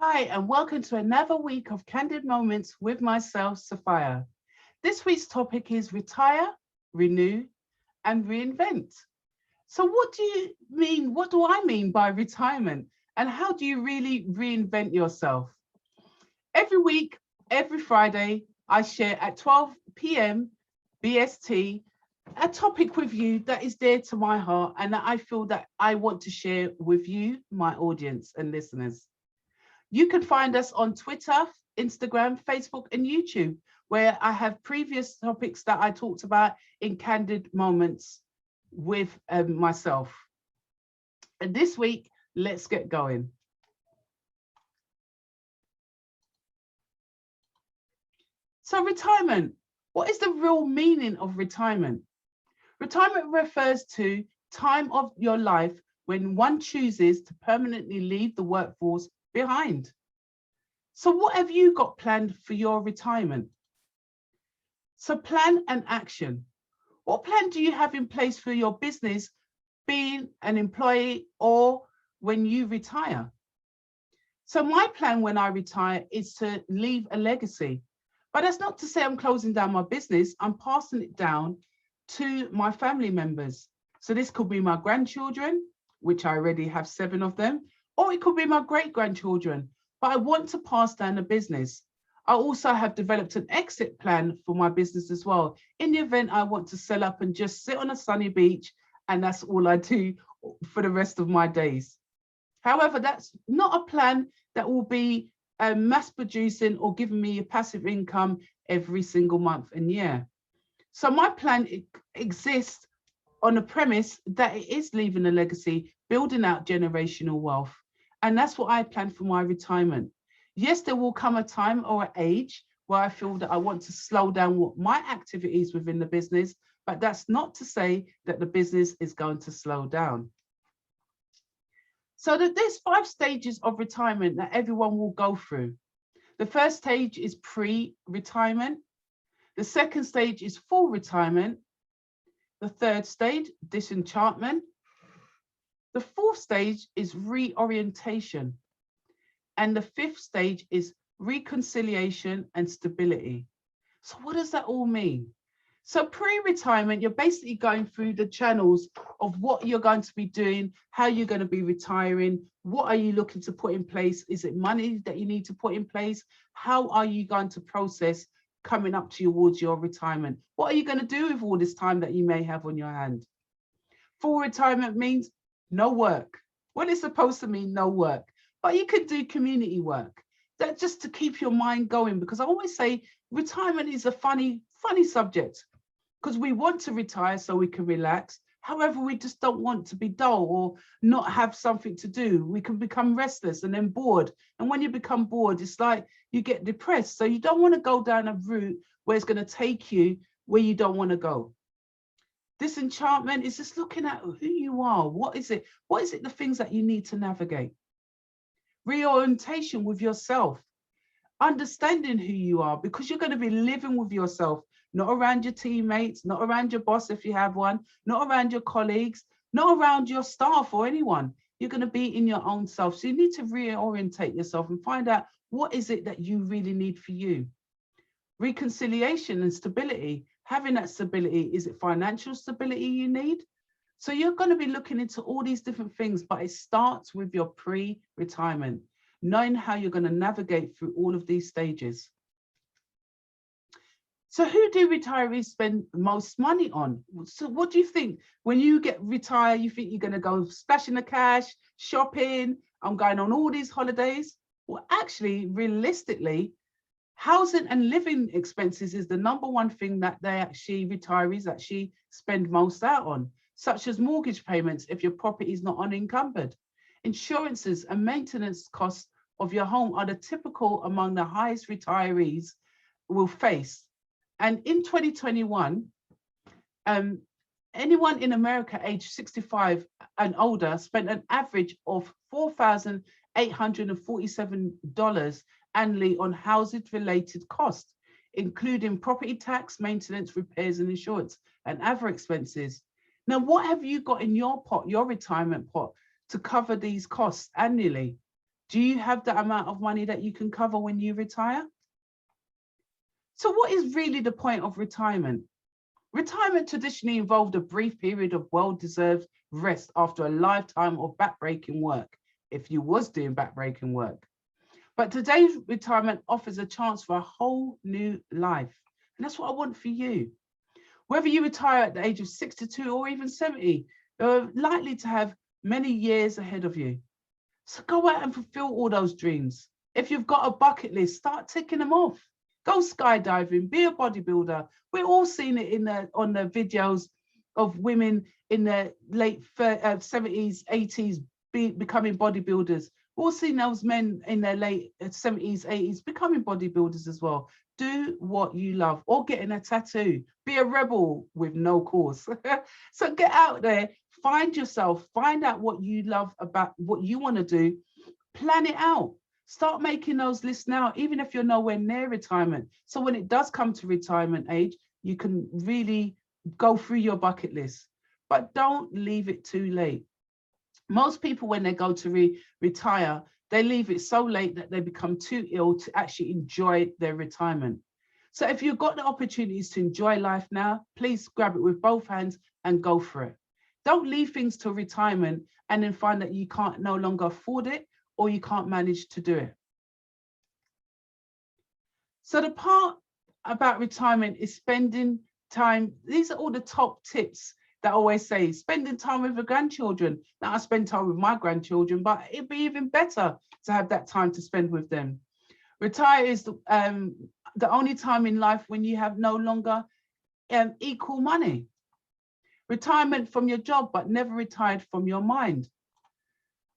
Hi, and welcome to another week of Candid Moments with myself, Sapphire. This week's topic is retire, renew, and reinvent. So what do you mean? What do I mean by retirement? And how do you really reinvent yourself? Every week, every Friday, I share at 12 p.m. BST a topic with you that is dear to my heart and that I feel that I want to share with you, my audience and listeners. You can find us on Twitter, Instagram, Facebook, and YouTube, where I have previous topics that I talked about in candid moments with myself. And this week, let's get going. So retirement, what is the real meaning of retirement? Retirement refers to time of your life when one chooses to permanently leave the workforce behind. So what have you got planned for your retirement? So plan and action. What plan do you have in place for your business, being an employee or when you retire? So my plan when I retire is to leave a legacy. But that's not to say I'm closing down my business. I'm passing it down to my family members. So this could be my grandchildren, which I already have 7 of them, or it could be my great-grandchildren, but I want to pass down a business. I also have developed an exit plan for my business as well. In the event I want to sell up and just sit on a sunny beach, and that's all I do for the rest of my days. However, that's not a plan that will be mass producing or giving me a passive income every single month and year. So my plan exists on a premise that it is leaving a legacy, building out generational wealth. And that's what I plan for my retirement. Yes, there will come a time or an age where I feel that I want to slow down what my activities within the business, but that's not to say that the business is going to slow down. So there's 5 stages of retirement that everyone will go through. The first stage is pre-retirement. The second stage is full retirement. The third stage, disenchantment. The fourth stage is reorientation. And the fifth stage is reconciliation and stability. So what does that all mean? So pre-retirement, you're basically going through the channels of what you're going to be doing, how you're going to be retiring, what are you looking to put in place? Is it money that you need to put in place? How are you going to process coming up towards your retirement? What are you going to do with all this time that you may have on your hand? Full retirement means no work. Well, it's supposed to mean no work, but you could do community work. That just to keep your mind going, because I always say retirement is a funny subject, because we want to retire so we can relax. However, we just don't want to be dull or not have something to do. We can become restless and then bored. And when you become bored, it's like you get depressed. So you don't want to go down a route where it's going to take you where you don't want to go. Disenchantment is just looking at who you are. What is it? What is it, the things that you need to navigate? Reorientation with yourself, understanding who you are, because you're going to be living with yourself, not around your teammates, not around your boss if you have one, not around your colleagues, not around your staff or anyone. You're going to be in your own self. So you need to reorientate yourself and find out what is it that you really need for you. Reconciliation and stability, having that stability, is it financial stability you need? So you're going to be looking into all these different things, but it starts with your pre-retirement, knowing how you're going to navigate through all of these stages. So who do retirees spend most money on? So what do you think when you get retired? You think you're going to go splashing the cash, shopping, I'm going on all these holidays? Well, actually, realistically, housing and living expenses is the #1 thing that retirees actually spend most out on, such as mortgage payments if your property is not unencumbered. Insurances and maintenance costs of your home are the typical among the highest retirees will face. And in 2021, anyone in America aged 65 and older spent an average of $4,847 annually on housing-related costs, including property tax, maintenance, repairs, and insurance, and other expenses. Now, what have you got in your pot, your retirement pot, to cover these costs annually? Do you have that amount of money that you can cover when you retire? So what is really the point of retirement? Retirement traditionally involved a brief period of well-deserved rest after a lifetime of backbreaking work, if you was doing backbreaking work. But today's retirement offers a chance for a whole new life. And that's what I want for you. Whether you retire at the age of 62 or even 70, you're likely to have many years ahead of you. So go out and fulfill all those dreams. If you've got a bucket list, start ticking them off. Go skydiving, be a bodybuilder. We're all seeing it on the videos of women in the late 70s, 80s becoming bodybuilders. We're all seeing those men in their late 70s, 80s becoming bodybuilders as well. Do what you love, or getting a tattoo. Be a rebel with no cause. So get out there, find yourself, find out what you love about what you want to do, plan it out. Start making those lists now, even if you're nowhere near retirement. So when it does come to retirement age, you can really go through your bucket list, but don't leave it too late. Most people, when they go to retire, they leave it so late that they become too ill to actually enjoy their retirement. So if you've got the opportunities to enjoy life now, please grab it with both hands and go for it. Don't leave things till retirement and then find that you can't no longer afford it or you can't manage to do it. So the part about retirement is spending time. These are all the top tips that I always say. Spending time with your grandchildren. Now I spend time with my grandchildren, but it'd be even better to have that time to spend with them. Retire is the only time in life when you have no longer equal money. Retirement from your job, but never retired from your mind.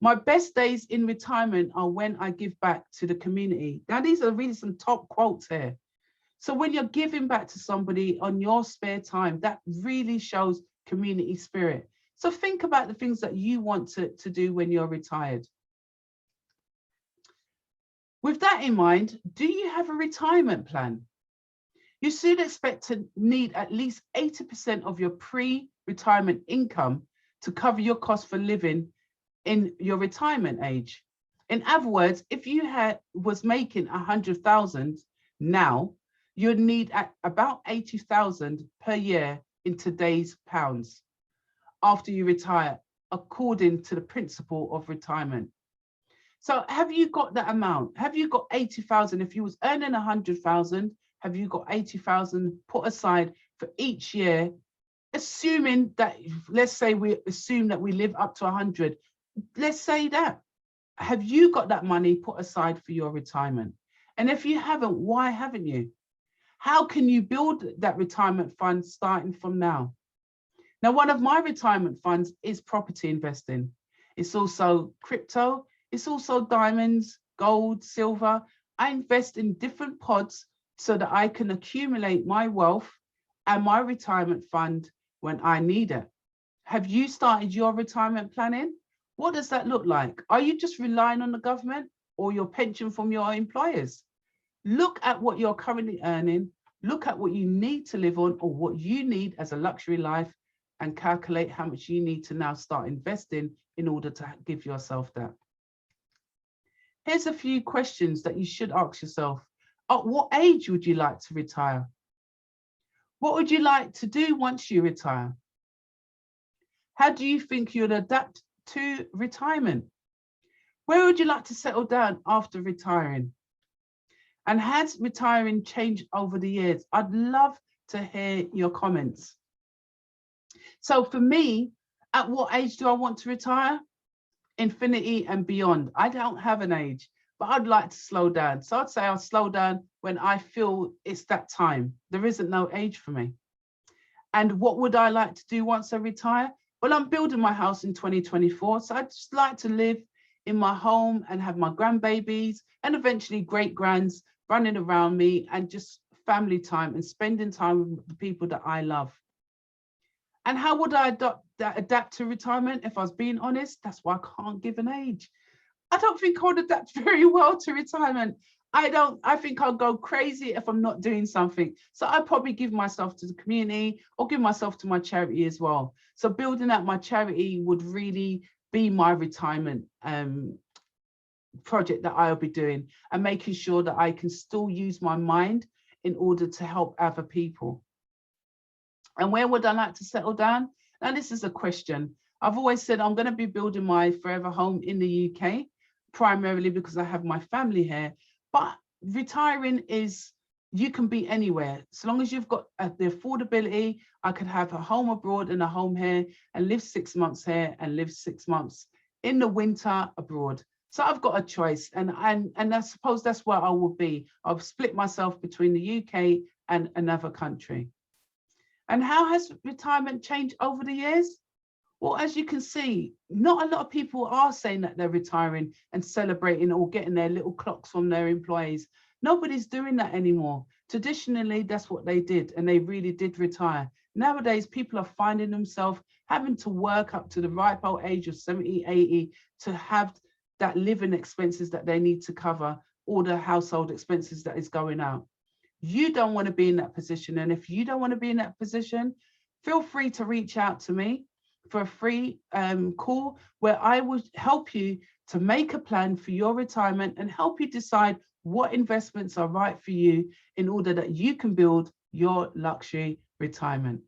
My best days in retirement are when I give back to the community. Now, these are really some top quotes here. So when you're giving back to somebody on your spare time, that really shows community spirit. So think about the things that you want to do when you're retired. With that in mind, do you have a retirement plan? You should expect to need at least 80% of your pre-retirement income to cover your cost for living in your retirement age. In other words, if you was making 100,000 now, you'd need about 80,000 per year in today's pounds after you retire, according to the principle of retirement. So have you got that amount? Have you got 80,000? If you was earning 100,000, have you got 80,000 put aside for each year? Assuming that, let's say we assume that we live up to 100. Let's say that. Have you got that money put aside for your retirement? And if you haven't, why haven't you? How can you build that retirement fund starting from now? Now, one of my retirement funds is property investing. It's also crypto. It's also diamonds, gold, silver. I invest in different pods so that I can accumulate my wealth and my retirement fund when I need it. Have you started your retirement planning? What does that look like? Are you just relying on the government or your pension from your employers? Look at what you're currently earning, look at what you need to live on or what you need as a luxury life, and calculate how much you need to now start investing in order to give yourself that. Here's a few questions that you should ask yourself. At what age would you like to retire? What would you like to do once you retire? How do you think you'd adapt to retirement? Where would you like to settle down after retiring? And has retiring changed over the years? I'd love to hear your comments. So for me, at what age do I want to retire? Infinity and beyond. I don't have an age, but I'd like to slow down. So I'd say I'll slow down when I feel it's that time. There isn't no age for me. And what would I like to do once I retire? Well, I'm building my house in 2024. So I'd just like to live in my home and have my grandbabies and eventually great grands running around me, and just family time and spending time with the people that I love. And how would I adapt to retirement? If I was being honest, that's why I can't give an age. I don't think I would adapt very well to retirement. I think I'll go crazy if I'm not doing something. So I probably give myself to the community or give myself to my charity as well. So building out my charity would really be my retirement project that I'll be doing, and making sure that I can still use my mind in order to help other people. And where would I like to settle down? Now, this is a question. I've always said I'm going to be building my forever home in the UK, primarily because I have my family here. But retiring is, you can be anywhere. So long as you've got the affordability, I could have a home abroad and a home here, and live 6 months here and live 6 months in the winter abroad. So I've got a choice, and I suppose that's where I will be. I've split myself between the UK and another country. And how has retirement changed over the years? Well, as you can see, not a lot of people are saying that they're retiring and celebrating or getting their little clocks from their employees. Nobody's doing that anymore. Traditionally, that's what they did, and they really did retire. Nowadays, people are finding themselves having to work up to the ripe old age of 70, 80 to have that living expenses that they need to cover, all the household expenses that is going out. You don't want to be in that position. And if you don't want to be in that position, feel free to reach out to me for a free call where I will help you to make a plan for your retirement and help you decide what investments are right for you in order that you can build your luxury retirement.